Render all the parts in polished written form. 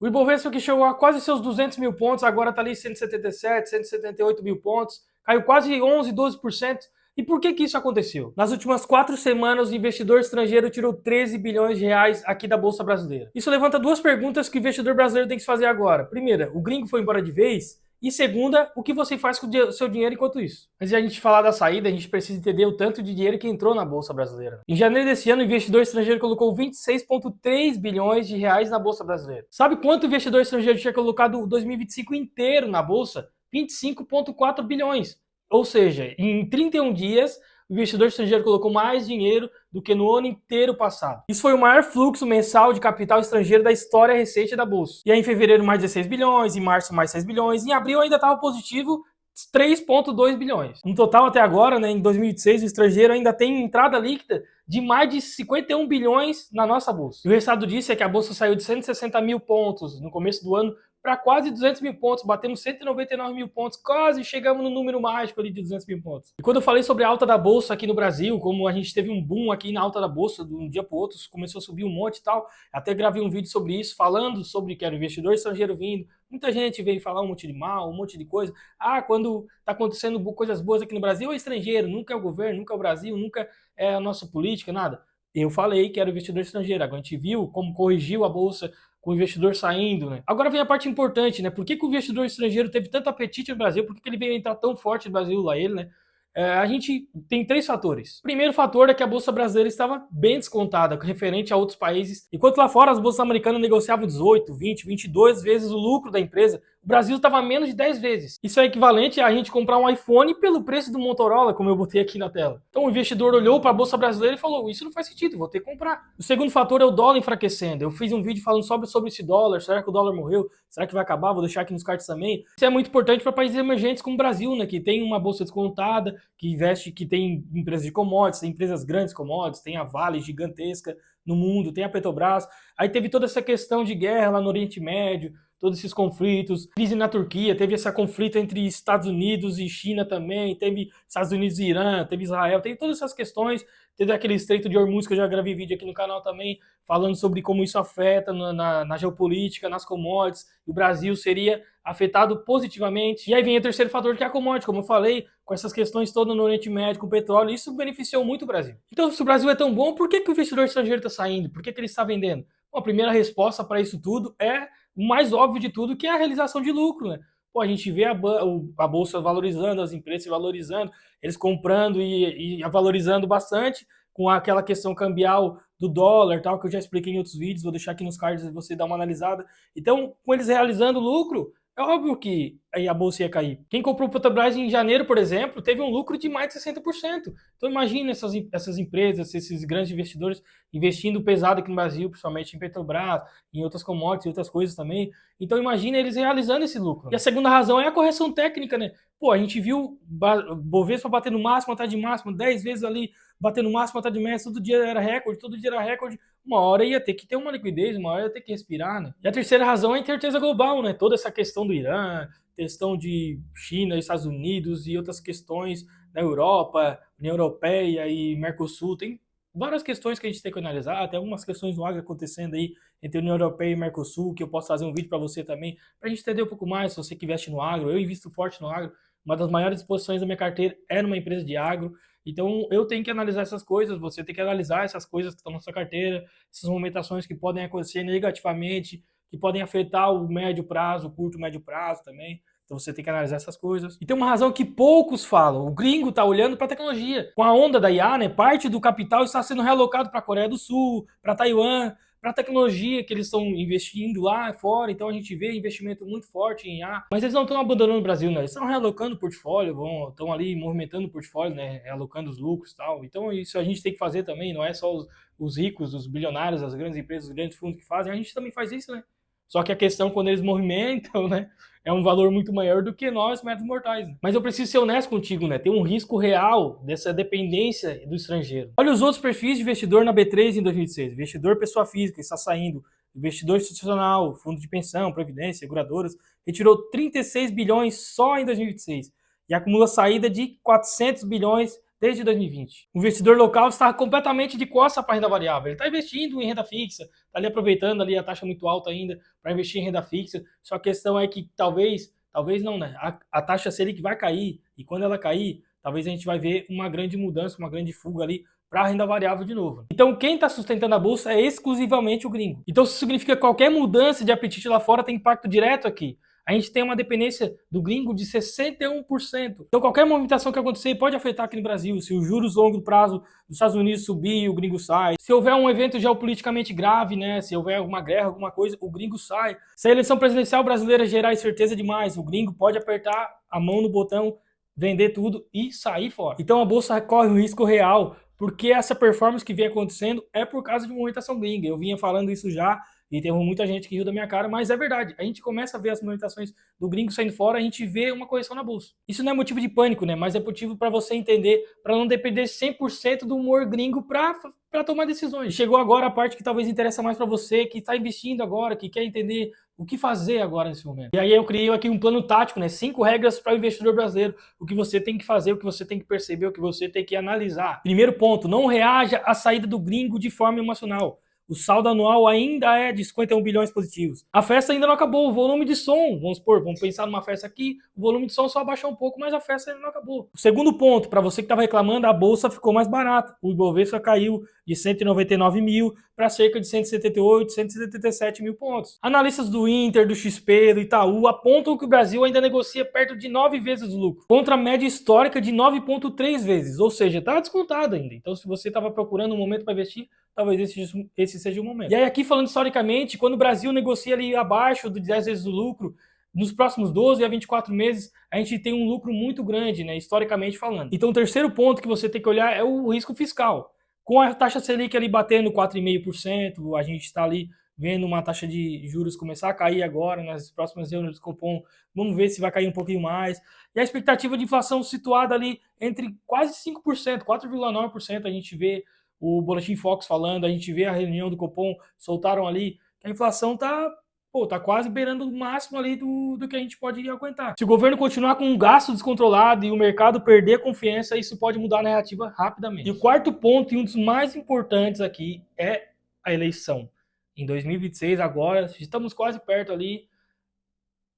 O Ibovespa que chegou a quase seus 200 mil pontos, agora está ali 177, 178 mil pontos, caiu quase 11, 12%. E por que isso aconteceu? Nas últimas 4 semanas, o investidor estrangeiro tirou 13 bilhões de reais aqui da Bolsa Brasileira. Isso levanta duas perguntas que o investidor brasileiro tem que se fazer agora. Primeira, o gringo foi embora de vez? E segunda, o que você faz com o seu dinheiro enquanto isso? Antes de a gente falar da saída, a gente precisa entender o tanto de dinheiro que entrou na Bolsa Brasileira. Em janeiro desse ano, o investidor estrangeiro colocou 26,3 bilhões de reais na Bolsa Brasileira. Sabe quanto o investidor estrangeiro tinha colocado 2025 inteiro na Bolsa? 25,4 bilhões. Ou seja, em 31 dias, o investidor estrangeiro colocou mais dinheiro do que no ano inteiro passado. Isso foi o maior fluxo mensal de capital estrangeiro da história recente da Bolsa. E aí em fevereiro mais 16 bilhões, em março mais 6 bilhões, em abril ainda estava positivo 3,2 bilhões. No total até agora, né, em 2026, o estrangeiro ainda tem entrada líquida de mais de 51 bilhões na nossa bolsa. E o resultado disso é que a bolsa saiu de 160 mil pontos no começo do ano para quase 200 mil pontos, batemos 199 mil pontos, quase chegamos no número mágico ali de 200 mil pontos. E quando eu falei sobre a alta da bolsa aqui no Brasil, como a gente teve um boom aqui na alta da bolsa, de um dia para o outro, começou a subir um monte e tal, até gravei um vídeo sobre isso, falando sobre que era o investidor estrangeiro vindo. Muita gente veio falar um monte de mal, um monte de coisa. Ah, quando está acontecendo coisas boas aqui no Brasil, é estrangeiro, nunca é o governo, nunca é o Brasil, nunca é a nossa política, nada. Eu falei que era o investidor estrangeiro. Agora a gente viu como corrigiu a bolsa com o investidor saindo, né? Agora vem a parte importante, né? Por que o investidor estrangeiro teve tanto apetite no Brasil? Por que ele veio entrar tão forte no Brasil, lá ele, né? A gente tem 3 fatores. O primeiro fator é que a Bolsa Brasileira estava bem descontada, referente a outros países. Enquanto lá fora as bolsas americanas negociavam 18, 20, 22 vezes o lucro da empresa, o Brasil estava menos de 10 vezes. Isso é equivalente a gente comprar um iPhone pelo preço do Motorola, como eu botei aqui na tela. Então o investidor olhou para a Bolsa Brasileira e falou, isso não faz sentido, vou ter que comprar. O segundo fator é o dólar enfraquecendo. Eu fiz um vídeo falando sobre esse dólar, será que o dólar morreu? Será que vai acabar? Vou deixar aqui nos cards também. Isso é muito importante para países emergentes como o Brasil, né, que tem uma bolsa descontada, que investe, que tem empresas de commodities, tem empresas grandes commodities, tem a Vale gigantesca no mundo, tem a Petrobras. Aí teve toda essa questão de guerra lá no Oriente Médio, todos esses conflitos, crise na Turquia, teve esse conflito entre Estados Unidos e China também, teve Estados Unidos e Irã, teve Israel, teve todas essas questões, teve aquele Estreito de Hormuz que eu já gravei vídeo aqui no canal também, falando sobre como isso afeta na geopolítica, nas commodities, e o Brasil seria afetado positivamente. E aí vem o terceiro fator, que é a commodity, como eu falei, com essas questões todas no Oriente Médio, com o petróleo, isso beneficiou muito o Brasil. Então, se o Brasil é tão bom, por que o investidor estrangeiro está saindo? Por que ele está vendendo? Bom, a primeira resposta para isso tudo é o mais óbvio de tudo, que é a realização de lucro, né? Pô, a gente vê a bolsa valorizando, as empresas se valorizando, eles comprando e valorizando bastante, com aquela questão cambial do dólar, tal, que eu já expliquei em outros vídeos, vou deixar aqui nos cards e você dar uma analisada. Então, com eles realizando lucro, é óbvio que aí a bolsa ia cair. Quem comprou o Petrobras em janeiro, por exemplo, teve um lucro de mais de 60%. Então imagina essas empresas, esses grandes investidores investindo pesado aqui no Brasil, principalmente em Petrobras, em outras commodities e outras coisas também. Então imagina eles realizando esse lucro. E a segunda razão é a correção técnica, né? Pô, a gente viu Bovespa batendo máximo, atrás de máximo, 10 vezes ali, batendo máximo, atrás de máximo, todo dia era recorde, todo dia era recorde. Uma hora ia ter que ter uma liquidez, uma hora ia ter que respirar, né? E a terceira razão é a incerteza global, né? Toda essa questão do Irã, questão de China, Estados Unidos e outras questões na Europa, União Europeia e Mercosul, tem várias questões que a gente tem que analisar, tem algumas questões do agro acontecendo aí entre União Europeia e Mercosul, que eu posso fazer um vídeo para você também, para a gente entender um pouco mais, se você que investe no agro, eu invisto forte no agro, uma das maiores exposições da minha carteira é numa empresa de agro, então eu tenho que analisar essas coisas, você tem que analisar essas coisas que estão na sua carteira, essas movimentações que podem acontecer negativamente, que podem afetar o médio prazo, o curto médio prazo também. Então você tem que analisar essas coisas. E tem uma razão que poucos falam. O gringo está olhando para a tecnologia. Com a onda da IA, né, parte do capital está sendo realocado para a Coreia do Sul, para Taiwan, para a tecnologia que eles estão investindo lá fora. Então a gente vê investimento muito forte em IA. Mas eles não estão abandonando o Brasil, né? Eles estão realocando o portfólio, estão ali movimentando o portfólio, né? Realocando os lucros e tal. Então isso a gente tem que fazer também. Não é só os ricos, os bilionários, as grandes empresas, os grandes fundos que fazem. A gente também faz isso, né? Só que a questão, quando eles movimentam, né, é um valor muito maior do que nós, meros mortais. Né? Mas eu preciso ser honesto contigo, né? Tem um risco real dessa dependência do estrangeiro. Olha os outros perfis de investidor na B3 em 2026. Investidor pessoa física, está saindo. Investidor institucional, fundo de pensão, previdência, seguradoras, retirou 36 bilhões só em 2026 e acumula saída de 400 bilhões desde 2020. O investidor local está completamente de costa para a renda variável. Ele está investindo em renda fixa, está ali aproveitando ali a taxa muito alta ainda para investir em renda fixa. Só a questão é que talvez não, né? A taxa Selic vai cair e quando ela cair, talvez a gente vai ver uma grande mudança, uma grande fuga ali para a renda variável de novo. Então, quem está sustentando a bolsa é exclusivamente o gringo. Então, isso significa que qualquer mudança de apetite lá fora tem impacto direto aqui. A gente tem uma dependência do gringo de 61%. Então, qualquer movimentação que acontecer pode afetar aqui no Brasil. Se os juros longo prazo dos Estados Unidos subir, o gringo sai. Se houver um evento geopoliticamente grave, né? Se houver alguma guerra, alguma coisa, o gringo sai. Se a eleição presidencial brasileira gerar incerteza demais, o gringo pode apertar a mão no botão, vender tudo e sair fora. Então, a bolsa corre um risco real, porque essa performance que vem acontecendo é por causa de movimentação gringa. Eu vinha falando isso já, e tem muita gente que riu da minha cara, mas é verdade. A gente começa a ver as movimentações do gringo saindo fora, a gente vê uma correção na bolsa. Isso não é motivo de pânico, né? Mas é motivo para você entender, para não depender 100% do humor gringo para tomar decisões. Chegou agora a parte que talvez interessa mais para você, que está investindo agora, que quer entender o que fazer agora nesse momento. E aí eu criei aqui um plano tático, né? 5 regras para o investidor brasileiro. O que você tem que fazer, o que você tem que perceber, o que você tem que analisar. Primeiro ponto, não reaja à saída do gringo de forma emocional. O saldo anual ainda é de 51 bilhões positivos. A festa ainda não acabou, o volume de som, vamos supor, vamos pensar numa festa aqui, o volume de som só abaixou um pouco, mas a festa ainda não acabou. O segundo ponto, para você que estava reclamando, a bolsa ficou mais barata. O Ibovespa caiu de 199 mil para cerca de 178, 177 mil pontos. Analistas do Inter, do XP, do Itaú apontam que o Brasil ainda negocia perto de 9 vezes o lucro, contra a média histórica de 9,3 vezes, ou seja, está descontado ainda. Então, se você estava procurando um momento para investir, talvez esse seja o momento. E aí, aqui falando historicamente, quando o Brasil negocia ali abaixo de 10 vezes o lucro, nos próximos 12 a 24 meses, a gente tem um lucro muito grande, né, historicamente falando. Então, o terceiro ponto que você tem que olhar é o risco fiscal. Com a taxa Selic ali batendo 4,5%, a gente está ali vendo uma taxa de juros começar a cair agora, nas próximas reuniões do Copom, vamos ver se vai cair um pouquinho mais. E a expectativa de inflação situada ali entre quase 5%, 4,9%, a gente vê o Boletim Fox falando, a gente vê a reunião do Copom, soltaram ali, que a inflação tá quase beirando o máximo ali do que a gente pode aguentar. Se o governo continuar com um gasto descontrolado e o mercado perder confiança, isso pode mudar a narrativa rapidamente. E o quarto ponto, e um dos mais importantes aqui, é a eleição. Em 2026, agora, estamos quase perto ali,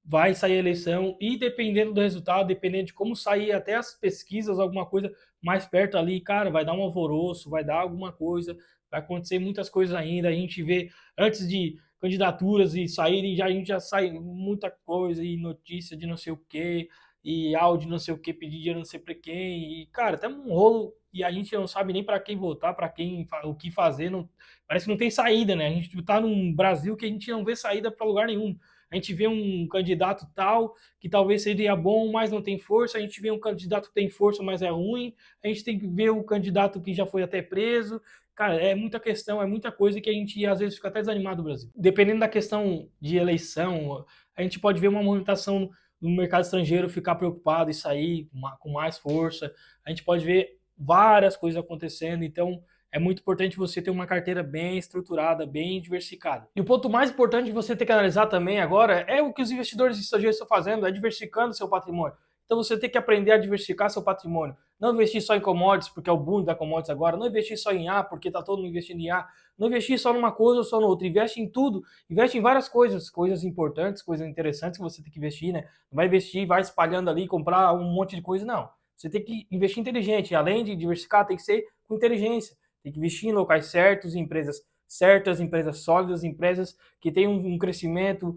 vai sair a eleição e dependendo do resultado, dependendo de como sair até as pesquisas, alguma coisa mais perto ali, cara, vai dar um alvoroço, vai dar alguma coisa, vai acontecer muitas coisas ainda. A gente vê antes de candidaturas e saírem, a gente já sai muita coisa e notícia de não sei o que, e áudio não sei o que, pedir dinheiro não sei para quem, e cara, tem um rolo e a gente não sabe nem para quem votar, para quem, o que fazer, não, parece que não tem saída, né? A gente tá num Brasil que a gente não vê saída para lugar nenhum. A gente vê um candidato tal, que talvez seria bom, mas não tem força. A gente vê um candidato que tem força, mas é ruim. A gente tem que ver o candidato que já foi até preso. Cara, é muita questão, é muita coisa que a gente às vezes fica até desanimado no Brasil. Dependendo da questão de eleição, a gente pode ver uma movimentação no mercado estrangeiro ficar preocupado e sair com mais força. A gente pode ver várias coisas acontecendo, então é muito importante você ter uma carteira bem estruturada, bem diversificada. E o ponto mais importante de você ter que analisar também agora é o que os investidores estrangeiros estão fazendo, é diversificando seu patrimônio. Então você tem que aprender a diversificar seu patrimônio. Não investir só em commodities, porque é o boom da commodities agora. Não investir só em A, porque está todo mundo investindo em A. Não investir só numa coisa ou só na outra. Investe em tudo. Investe em várias coisas. Coisas importantes, coisas interessantes que você tem que investir, né? Não vai investir, vai espalhando ali, comprar um monte de coisa, não. Você tem que investir inteligente. Além de diversificar, tem que ser com inteligência. Tem que investir em locais certos, em empresas certas, empresas sólidas, empresas que têm um crescimento,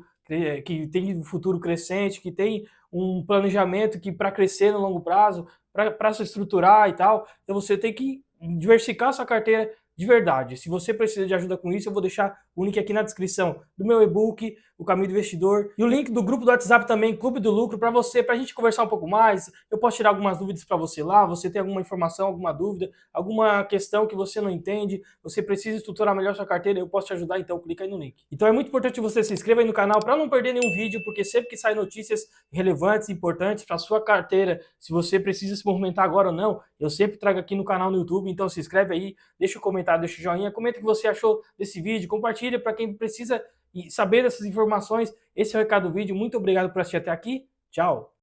que tem um futuro crescente, que tem um planejamento que para crescer no longo prazo, para se estruturar e tal. Então você tem que diversificar a sua carteira de verdade. Se você precisa de ajuda com isso, eu vou deixar o link aqui na descrição do meu e-book, O Caminho do Investidor, e o link do grupo do WhatsApp também, Clube do Lucro, para a gente conversar um pouco mais. Eu posso tirar algumas dúvidas para você lá, você tem alguma informação, alguma dúvida, alguma questão que você não entende, você precisa estruturar melhor sua carteira, eu posso te ajudar, então clica aí no link. Então é muito importante você se inscreva aí no canal para não perder nenhum vídeo, porque sempre que saem notícias relevantes, importantes para sua carteira, se você precisa se movimentar agora ou não, eu sempre trago aqui no canal no YouTube, então se inscreve aí, deixa o comentário, deixa o joinha, comenta o que você achou desse vídeo, compartilha para quem precisa saber dessas informações. Esse é o recado do vídeo, muito obrigado por assistir até aqui, tchau!